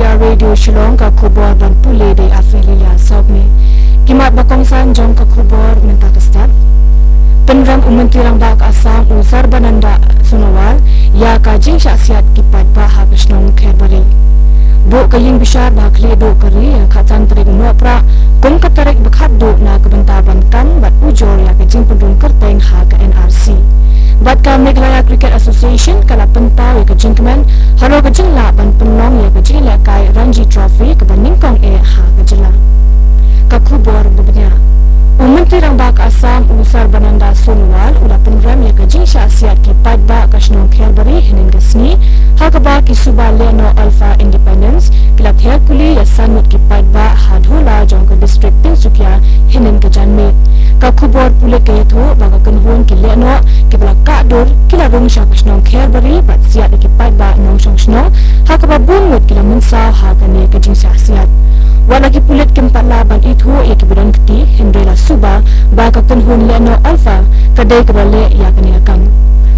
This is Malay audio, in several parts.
India Radio Shillong ka khubor dan pule de Afilia Sobni. Kimat bakongsan jong ka khubor minta kestat. Penrang umentirang dak Assam usar bananda Sunawal ya ka jing syaksiat kipat bah Krishnong Kherbari. Bu kaying bishar bakli do kari ya khatan tarik nuapra kum ka tarik bakhat do na kebentaban kam bat ujor ya ka jing pendun kerteng ha ka NRC. Bat ka Meghalaya Cricket Association kala pentau ya ka jingkemen haro ka jingla ban penong ya ka jingla kai Ranji Trophy ka ban ningkong ha ka jela. Ka khubor bubnya umentirang dak Assam usar bananda Sunawal ula penram ya ka jing syaksiat kipat ba Krishnong Kherbari hinin gasni ha ka ba ki subale no Alpha Independence kila Herkuli ya sanut kipat ba hadhula jong ka district Tinsukia hinin ka janmit ka khubor pule ke tho ba ka kanhun ki le no ki bla ka dur kila rong sha Krishnong Kherbari bat siat kipat ba nong shong shno ha ka ba bungut kila munsa ha ka ne ka jing syaksiat walagi pulit kempat laban itu ia keberan keti Hendrela Suba ba ka kanhun le no Alpha kadai ka bale ya ka ne akang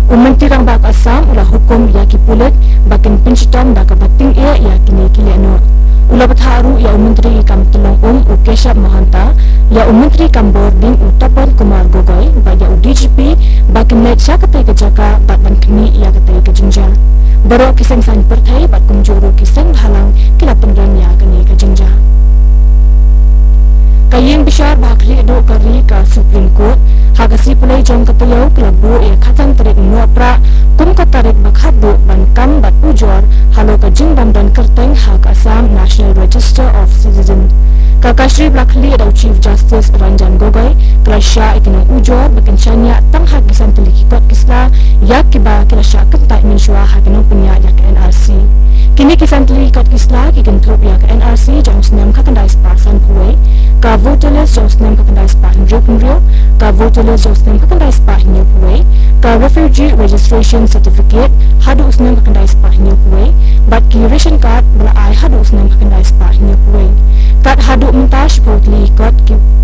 umentirang bak Assam ulah hukum ya ki pulit bakin pencitom da ka bating ia ya kini kile no ulah batharu ya umentri kam tulong Ukesha Mahanta ya umentri kam boarding Utapar Kumar Gogoi ba ya DGP bakin net sya katai ka jaka bat ban kini ya katai ka jinja baro kiseng san perthai bat kumjuru kiseng halang kila penran ya kini ka jinja kayeng bishar bakli do kari ka Supreme Court hagasi pulai jong katayau kelabu ya khatan tarik nuapra kum ka tarik bakhat do ban kam bat ujor halo ka jingbam dan kerteng hak Assam National Register of Citizen kakashri bakli da Chief Justice Ranjan Gogoi kelasya ikinang ujor bakin syanya tang hak gisan teliki kot kisla yak kiba kelasya kentai mensyua hakinang punya yak NRC kini kisan teliki kot kisla kikin trup yak NRC jong senam kakandai spasan kuwe ka voterless jong senam kakandai spahin rio ka voterless jong senam kakandai spahin kuwe ka refugee registration certificate hadu senam kakandai spahin kuwe bat ki ration card bala ai hadu senam kakandai spahin kuwe kat hadu mentas potli kot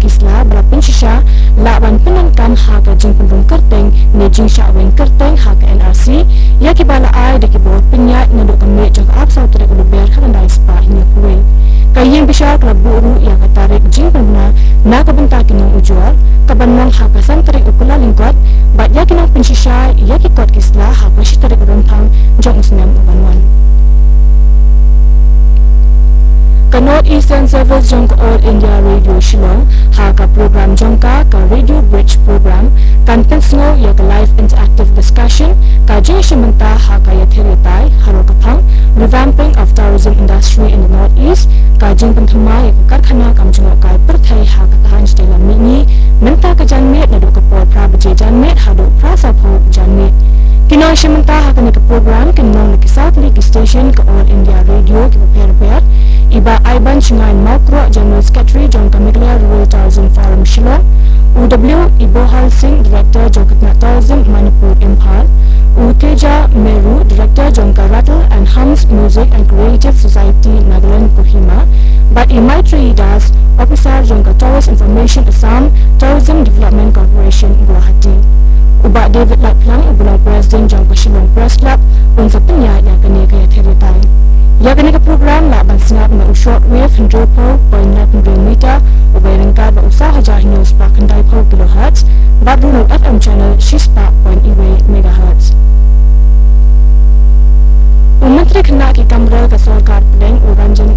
kisla bala pensisha laban penangkan ha ka jing pendung kerteng ne jing sya wen kerteng ha ka NRC ya ki bala ai de ki bot penyat ngaduk kami jong ap sau tere ber kakandai spahin kuwe kayeng bishar klub buru yang katarik jing pengguna na kabentak kinong ujual kabanong hakasan tarik ukula lingkot bat ya kinong pensisya ya ki kot kisla hakashi tarik rentang jong usnam ubanwan ka North Eastern Service jong ka All India Radio Shillong ha ka program jong ka Radio Bridge program kan pensno ya ka live interactive discussion ka jing shimenta ha ka ya theritai haro kapang revamping of tourism industry in the Northeast ka jing penthama ya ka karkhana kam jong ka perthai ha ka tahan stela mini menta ka janmet na do ka por prabaje janmet ha do prasa pho janmet kinong shimenta ha ka ni ka program kinong ki South League station ka All India Radio ki paper iba Aiban Chingain Makro General Secretary John Kamiglia Rural Tourism Forum Shillong UW Ibohal Singh Director John Katna Tourism Manipur Imphal Uteja Meru Director John Rattle and Hums Music and Creative Society Nagaland Kohima but Imaitri Das Officer John Tourist Information Assam Tourism Development Corporation Guwahati Uba David Laplang Ubulang President John Shillong Press Club unsa penya ya kani kaya theritai ya kani ka program la ban snap na shortwave 100.9 meter ubay ringkad ba usaha jah news pa kanday po kilohertz badrunong FM channel 6.1 megahertz Umentri kena ki kamral ka Sarkar Pedeng Ranjan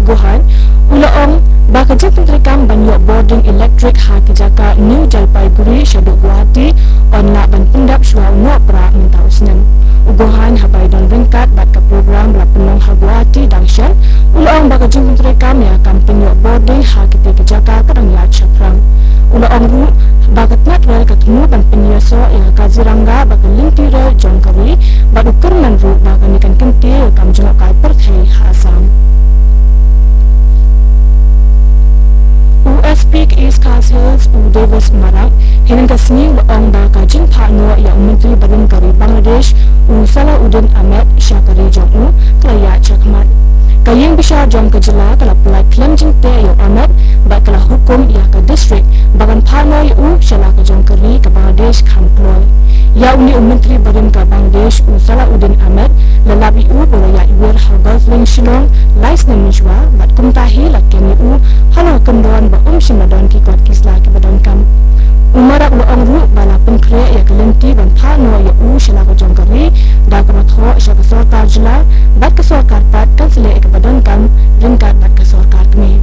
Gohan ulaong baka jeng menteri kam banyak boarding electric ha ki jaka New Jalpaiguri Syaduk Guwahati on la ban pendap syua nuapra mentau senam Ugohan habai don ringkat bat ka program la penong ha Guwahati dangshan ulaong baka jeng menteri kam ya kam penyok boarding ha ki te jaka kadang ya chaprang ulaong ru baka tnatwel ka temu ban penyaso ya Kaziranga baka lintira jongkari badu kerman ru baka nikan kenti kam jengok kai perthai ha Assam Peak East Khas Hills Davis Marak hingga seni ulaong baka jing pakno ya Menteri Badan Kari Bangladesh Salahuddin Ahmed Syakari Jong kelaya cakmat kayeng bishar jong kejela kala pelai klaim jing te ya Ahmed bak kala hukum ya ke district bagan pakno ya syala ke jong kari ke Bangladesh kan kloy Ya uni Menteri Badan ka Bangladesh Salahuddin Ahmed lelabi bola ya iwer Gulf Link Shillong lais na miswa bat kumtahi lakeni halo kendon ba shimadon ki kot kisla ki badon kam umarak lo angru bala pengkre ya kelenti ban thano ya shila ko jongkari da ka tho sha ka sarkar jila bat ka sarkar pat kansle ek badon kam ringkat bat ka sarkar kme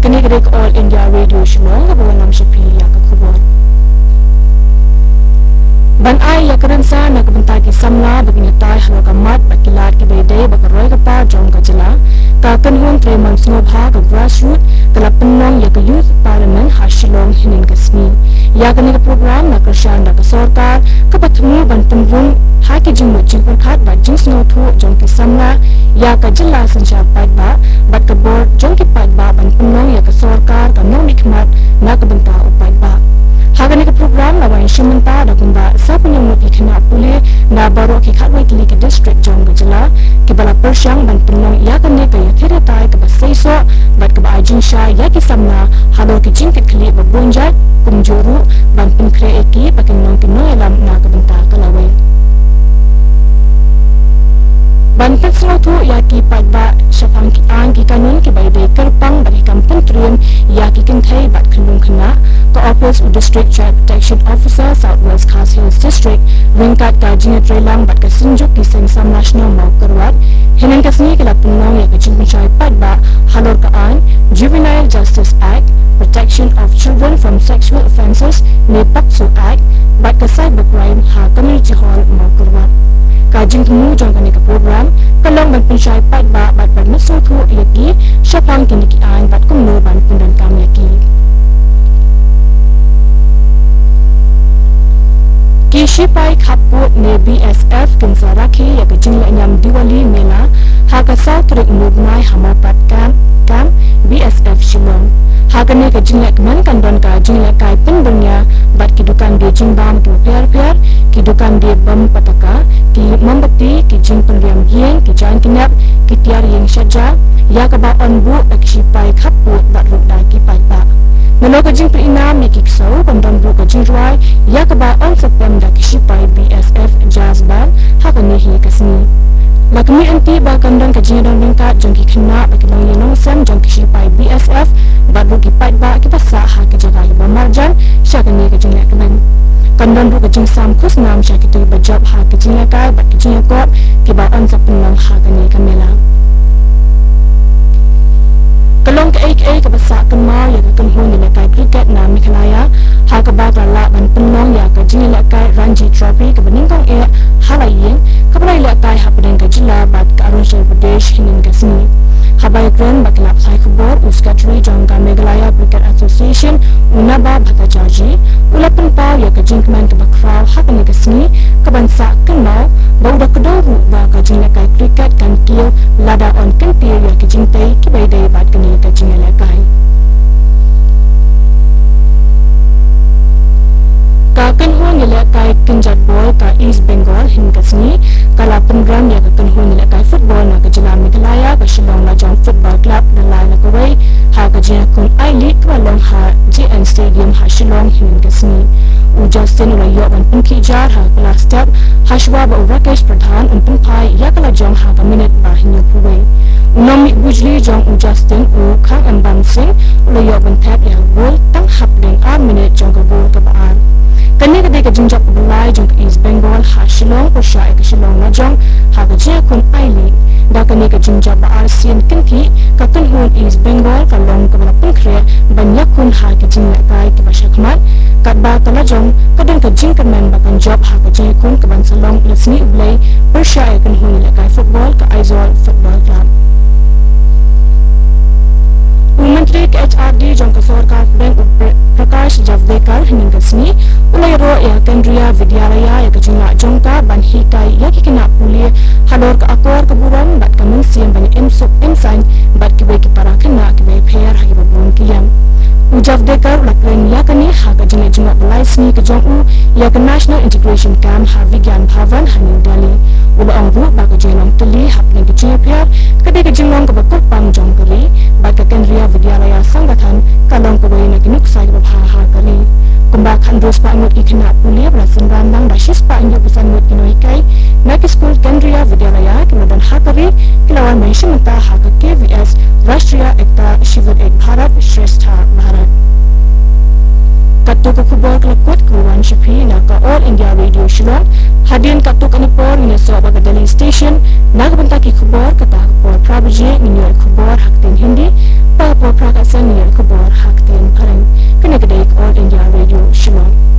kini kedek All India Radio Shillong ba nam shapi ya ka khubor ban ai ya kerensa na kebentai ki samla begini tai halo kamat bakilat ki bede bakaroi ka pa jong ka jela ka kenhun treman snobha ka grassroot kala penong ya ka youth parliament ha Shillong hinin kasni ya kani ka program na kershan da ka sarkar ka patmu ban penrung ha ki jingmo jingper khat ba jing sno thu jong ki samla ya ka jela sancha pat ba bat ka board jong ki pat ba ban penong ya ka sarkar ka no nikmat na ka benta upat ba Hagani ka program na wain shimenta da kumba sa punyang muti kena pule na baro ki khatwai kili ka district jong gajala ki bala persyang ban penong ya ka ne ka ya thira tai ka ba seiso bat ka ba ajin sha ya ki samna halo ki jingkit kili ba bonjat kumjuru ban penkre eki pakinong ki noelam na ka benta ka lawai ban penslo tu ya ki padba syafang ki ang ki kanun ki bai dei kerpang bagi kampung trium ya ki kenthai bat khlung khna ka office of district child protection officer Southwest Khas Hills district ringkat ka jinga trelang bat ka sinjuk ki sengsam national mau kerwat hinan kasni ki la punong ya ka jingchai padba halor ka an Juvenile Justice Act Protection of Children from Sexual Offences ni Pakso Act bat ka cybercrime ha community hall mau kerwat kajing temu jong kani ka program kalong ban pensyai padba bat ban mesu thu yaki syapang kini ki an bat kumno ban pundan kam yaki Kishipai kaput ne BSF kinsaraki ya kajing la nyam Diwali mela haka sautrik mugnai hamapat kam BSF Shillong haka ne kajing la keman kandon kajing la kai penbernya bat kidukan dia jingbam tu piar-piar kidukan dia bam pataka ki membeti ki jing penriam gieng ki jan kinap ki tiar yang syaja ya ka ba on bu da kishipai kaput bat rudai ki pai ba Mano ka jing pinam ni kiksau pandang bu ka jing ruai ya ka ba on September kishipai BSF jazz band ha ka ni hi kasni lakmi anti ba kandang ka jing dang ringkat jong ki khna ba ki long yenong sam jong kishipai BSF ba bu ki pai ba ki pasa ha ka jaga ba marjan sha ka ni ka jing lek ban kandang bu ka jing sam khus nam sha ki tu ba job ha ka jing kai ba ki jing ko ki ba on September ha ka ni ka mela Kalong ke AK ke basak kemau ya ke kenhun di lekai kriket na Mikhalaya ha ke bakla la ban penong ya ke jini lekai Ranji Trophy ke beningkong halayin ke balai lekai ha pedeng ke jila bat ke Arunachal Pradesh hinin ke sini habai kren bak lap sai kubor uskatri jangka Meghalaya Cricket Association unaba bhatajaji ulapan pau ya ke jingkman ke bakrau ha ke ni ke sini ke bansak kenau bau dak kedoru ba ke jini lekai kriket kan kio lada on kentir ya ke jingtai ki bai dai bat ke ni ka jinga lekai ka kenhun ni lekai kenjat bol ka East Bengal hin kasni kala program ya ka kenhun ni lekai football na ka jila Meghalaya ka Shillong Lajong Football Club na lai na kawai ha ka jina kun I League ka long ha GN Stadium ha Shillong hin kasni u Justin ulayo ban punki jar ha kala step ha shwa ba Rakesh Pradhan un punpai ya kala jong ha ka minute ba hinyo puwai Unomi bujli jong u Justin u Kang Amban Singh ulayo ban tap ya gol tang hap deng 8 minute jong ka gol ka baan kani ka deka jingjak bulai jong ka East Bengal ha Shillong ko sya ka Shillong Lajong ha ka jia kun I League da kani ka jingjak ba ASEAN kinti ka kenhun East Bengal ka long ka bala pengkre banyak kun ha ka jinglak kai ka basyakmat kat ba ka Lajong ka den ka jingkaman ba kan job ha ka jia kun ka ban salong lesni ublay persya ka kenhun lekai football ka Aizawl Football Club Menteri HRD jong ka sarkar pedeng Prakash Javadekar hinin kasni ulai ro ya Kendriya Vidyalaya ya ka jingla jongka ban hikai ya ki kena puli hador ka akor ka buron bat ka mensian ban imsuk imsain bat ki bai ki para kena ki bai pher ha ki babun ki yang u Javadekar lakren ya kani ha ka jingla jingla balai sni ka jong u ya ka National Integration Camp ha Vigyan Bhavan ha New Delhi uba angbu ba ka jinglong teli ha pning ki jingla pher ka de ka jinglong ka bakut pang jong kari bat ka Kendriya Vidyalaya Sangathan kalong ka bai na kinuk sai ba ha ha kali Pembakan dos pangut ikena pulih berasan randang dasyis pangut besangut inoikai Naki School Kendriya Vidyalaya kemudian hakari kilawan mention mentah hak KVS Rashtriya Ekta Shivat Ek Bharat Shrestha Bharat. Katuk kubur kelekut keluan Syafi naka All India Radio Shillong hadirin katuk anipor minasok bagadali station nagbentaki kubur kata kubur prabaji minyor kubur haktin Hindi papur prakasan minyor kubur haktin parang kena kedai All India Radio Shillong.